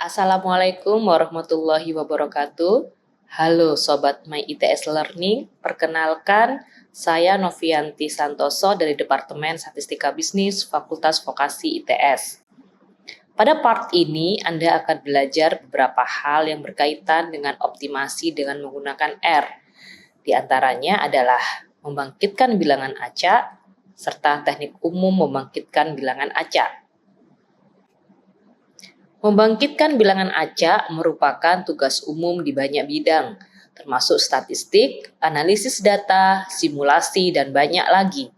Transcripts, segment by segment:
Assalamualaikum warahmatullahi wabarakatuh. Halo Sobat My ITS Learning, perkenalkan saya Novianti Santoso dari Departemen Statistika Bisnis Fakultas Vokasi ITS. Pada part ini Anda akan belajar beberapa hal yang berkaitan dengan optimasi dengan menggunakan R. Di antaranya adalah membangkitkan bilangan acak, serta teknik umum membangkitkan bilangan acak. Membangkitkan bilangan acak merupakan tugas umum di banyak bidang, termasuk statistik, analisis data, simulasi, dan banyak lagi.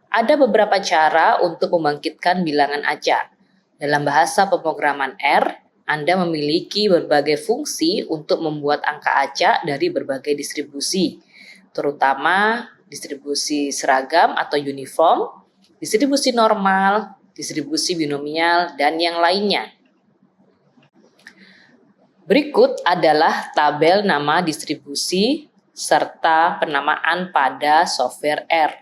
Ada beberapa cara untuk membangkitkan bilangan acak. Dalam bahasa pemrograman R, Anda memiliki berbagai fungsi untuk membuat angka acak dari berbagai distribusi, terutama distribusi seragam atau uniform, distribusi normal, distribusi binomial, dan yang lainnya. Berikut adalah tabel nama distribusi serta penamaan pada software R.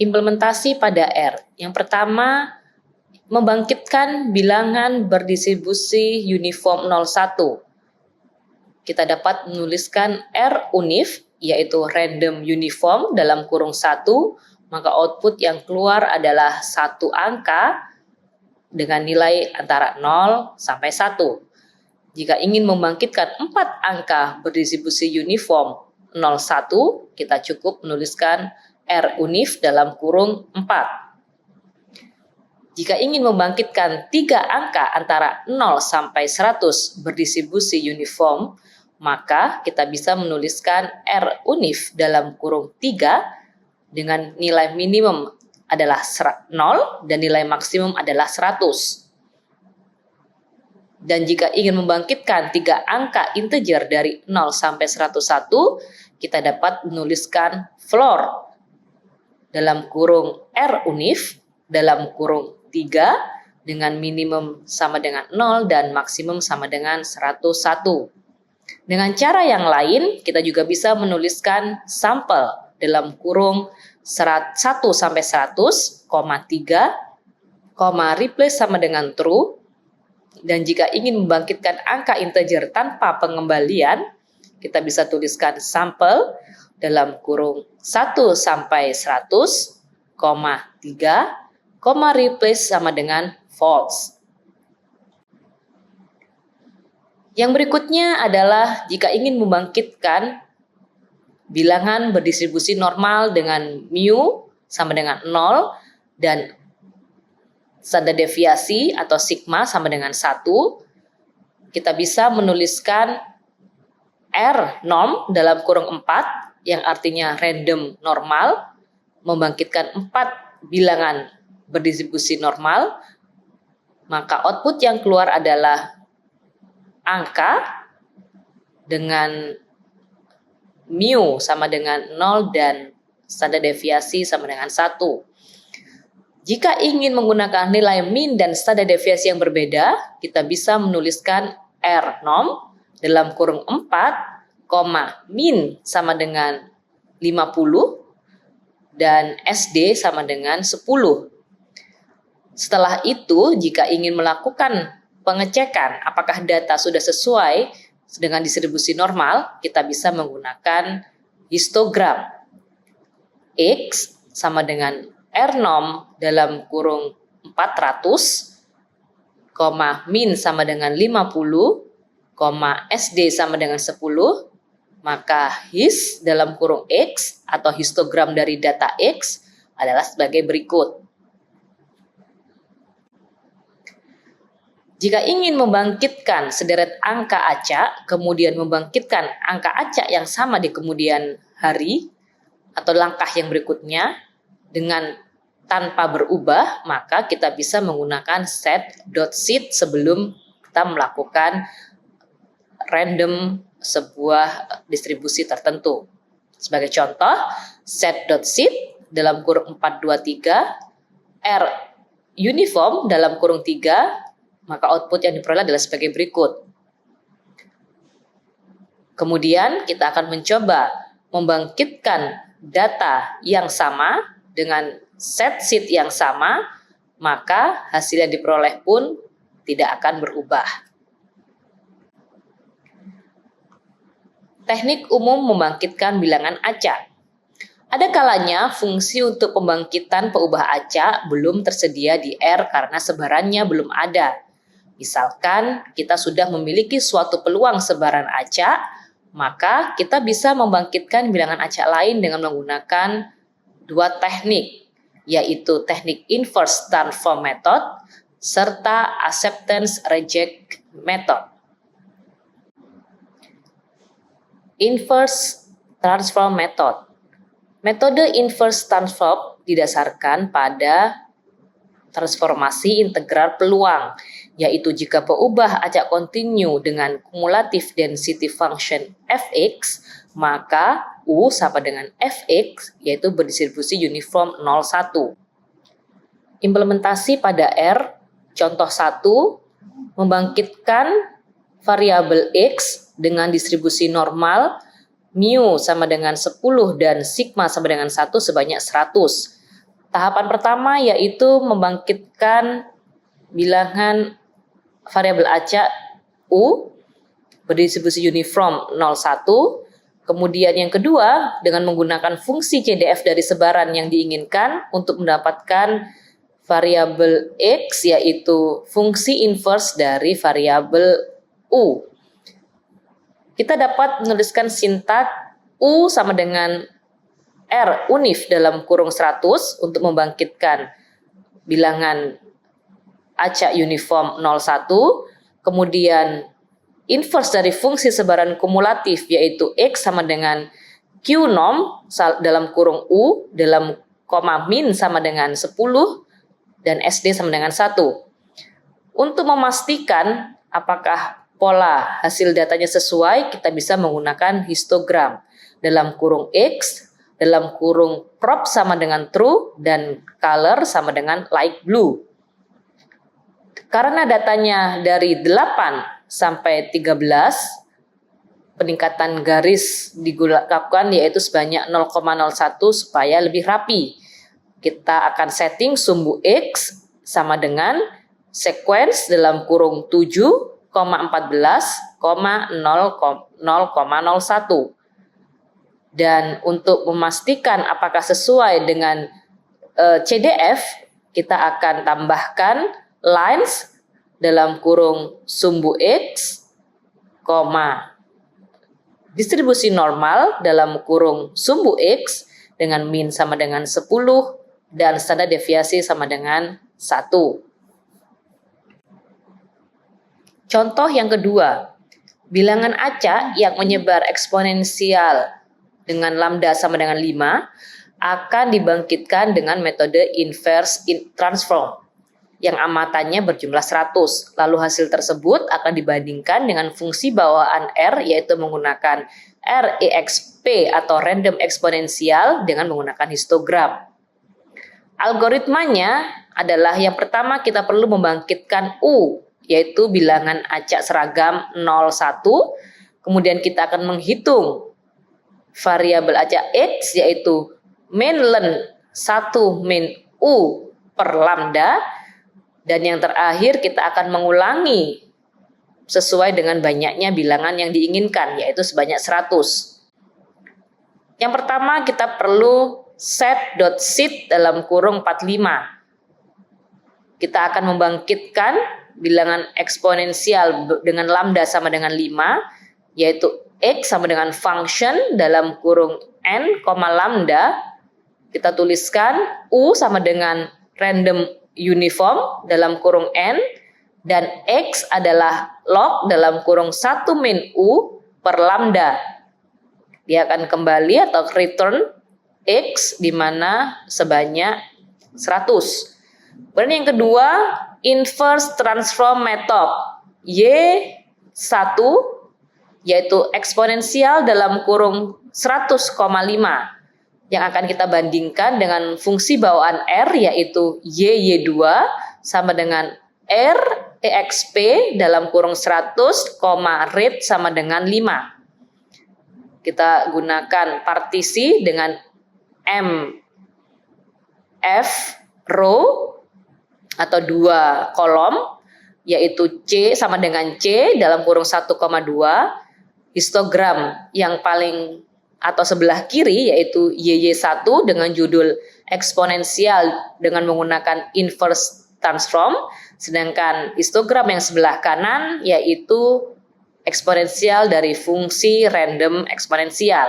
Implementasi pada R. Yang pertama, membangkitkan bilangan berdistribusi uniform 01. Kita dapat menuliskan R unif, yaitu random uniform dalam kurung 1, maka output yang keluar adalah satu angka dengan nilai antara 0 sampai 1. Jika ingin membangkitkan 4 angka berdistribusi uniform 01, kita cukup menuliskan R unif dalam kurung 4. Jika ingin membangkitkan 3 angka antara 0 sampai 100 berdistribusi uniform, maka kita bisa menuliskan R unif dalam kurung 3 dengan nilai minimum adalah 0 dan nilai maksimum adalah 100. Dan jika ingin membangkitkan 3 angka integer dari 0 sampai 101, kita dapat menuliskan floor dalam kurung R unif dalam kurung 3 dengan minimum sama dengan 0 dan maksimum sama dengan 101. Dengan cara yang lain, kita juga bisa menuliskan sampel dalam kurung 1 sampai 100, 3, replace sama dengan true. Dan jika ingin membangkitkan angka integer tanpa pengembalian, kita bisa tuliskan sampel dalam kurung 1 sampai 100, 3, replace sama dengan false. Yang berikutnya adalah jika ingin membangkitkan bilangan berdistribusi normal dengan mu sama dengan 0 dan standar deviasi atau sigma sama dengan 1, kita bisa menuliskan R norm dalam kurung 4 yang artinya random normal, membangkitkan 4 bilangan berdistribusi normal, maka output yang keluar adalah angka dengan mu sama dengan 0 dan standar deviasi sama dengan 1. Jika ingin menggunakan nilai min dan standar deviasi yang berbeda, kita bisa menuliskan R norm dalam kurung 4, min sama dengan 50 dan SD sama dengan 10. Setelah itu, jika ingin melakukan pengecekan apakah data sudah sesuai dengan distribusi normal, kita bisa menggunakan histogram. X sama dengan R norm dalam kurung 400, min sama dengan 50, SD sama dengan 10, maka his dalam kurung X atau histogram dari data X adalah sebagai berikut. Jika ingin membangkitkan sederet angka acak, kemudian membangkitkan angka acak yang sama di kemudian hari, atau langkah yang berikutnya, dengan tanpa berubah, maka kita bisa menggunakan set.sit sebelum kita melakukan random sebuah distribusi tertentu. Sebagai contoh, set.sit dalam kurung 423, R uniform dalam kurung 3, maka output yang diperoleh adalah sebagai berikut. Kemudian kita akan mencoba membangkitkan data yang sama dengan set sheet yang sama, maka hasil yang diperoleh pun tidak akan berubah. Teknik umum membangkitkan bilangan acak. Ada kalanya fungsi untuk pembangkitan peubah acak belum tersedia di R karena sebarannya belum ada. Misalkan kita sudah memiliki suatu peluang sebaran acak, maka kita bisa membangkitkan bilangan acak lain dengan menggunakan dua teknik, yaitu teknik inverse transform method serta acceptance reject method. Inverse transform method. Metode inverse transform didasarkan pada transformasi integral peluang, yaitu jika peubah acak kontinu dengan cumulative density function fx, maka U sama dengan fx, yaitu berdistribusi uniform 0,1. Implementasi pada R, contoh 1, membangkitkan variabel x dengan distribusi normal mu sama dengan 10 dan sigma sama dengan 1 sebanyak 100. Tahapan pertama yaitu membangkitkan bilangan variabel acak U berdistribusi uniform 0,1. Kemudian yang kedua dengan menggunakan fungsi CDF dari sebaran yang diinginkan untuk mendapatkan variabel X, yaitu fungsi inverse dari variabel U. Kita dapat menuliskan sintak U sama dengan R unif dalam kurung 100 untuk membangkitkan bilangan acak uniform 0,1. Kemudian inverse dari fungsi sebaran kumulatif yaitu X sama dengan Q norm dalam kurung U dalam koma min sama dengan 10 dan SD sama dengan 1. Untuk memastikan apakah pola hasil datanya sesuai, kita bisa menggunakan histogram dalam kurung X, dalam kurung prop sama dengan true, dan color sama dengan light blue. Karena datanya dari 8 sampai 13, peningkatan garis dilakukan yaitu sebanyak 0,01 supaya lebih rapi. Kita akan setting sumbu X sama dengan sequence dalam kurung 7, 14,0,01. Dan untuk memastikan apakah sesuai dengan CDF, kita akan tambahkan lines dalam kurung sumbu X, distribusi normal dalam kurung sumbu X dengan min sama dengan 10 dan standar deviasi sama dengan 1. Contoh yang kedua, bilangan acak yang menyebar eksponensial dengan lambda sama dengan 5 akan dibangkitkan dengan metode inverse transform yang amatannya berjumlah 100. Lalu hasil tersebut akan dibandingkan dengan fungsi bawaan R, yaitu menggunakan REXP atau random eksponensial dengan menggunakan histogram. Algoritmanya adalah yang pertama kita perlu membangkitkan U, yaitu bilangan acak seragam 0,1. Kemudian kita akan menghitung variabel acak X, yaitu min len 1 min U per lambda. Dan yang terakhir kita akan mengulangi sesuai dengan banyaknya bilangan yang diinginkan, yaitu sebanyak 100. Yang pertama kita perlu set.sit dalam kurung 45. Kita akan membangkitkan bilangan eksponensial dengan lambda sama dengan 5, yaitu X sama dengan function dalam kurung N, lambda. Kita tuliskan U sama dengan random uniform dalam kurung N, dan X adalah log dalam kurung 1 min U per lambda. Dia akan kembali atau return X di mana sebanyak 100. Kemudian yang kedua, inverse transform method Y1, yaitu eksponensial dalam kurung 100,5 yang akan kita bandingkan dengan fungsi bawaan R, yaitu Y2 sama dengan R EXP dalam kurung 100, rate sama dengan 5. Kita gunakan partisi dengan M F row atau 2 kolom, yaitu C sama dengan C dalam kurung 1,2. Histogram yang paling atau sebelah kiri yaitu YY1 dengan judul eksponensial dengan menggunakan inverse transform, sedangkan histogram yang sebelah kanan yaitu eksponensial dari fungsi random eksponensial.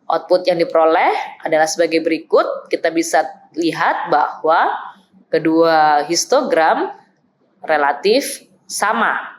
Output yang diperoleh adalah sebagai berikut. Kita bisa lihat bahwa kedua histogram relatif sama.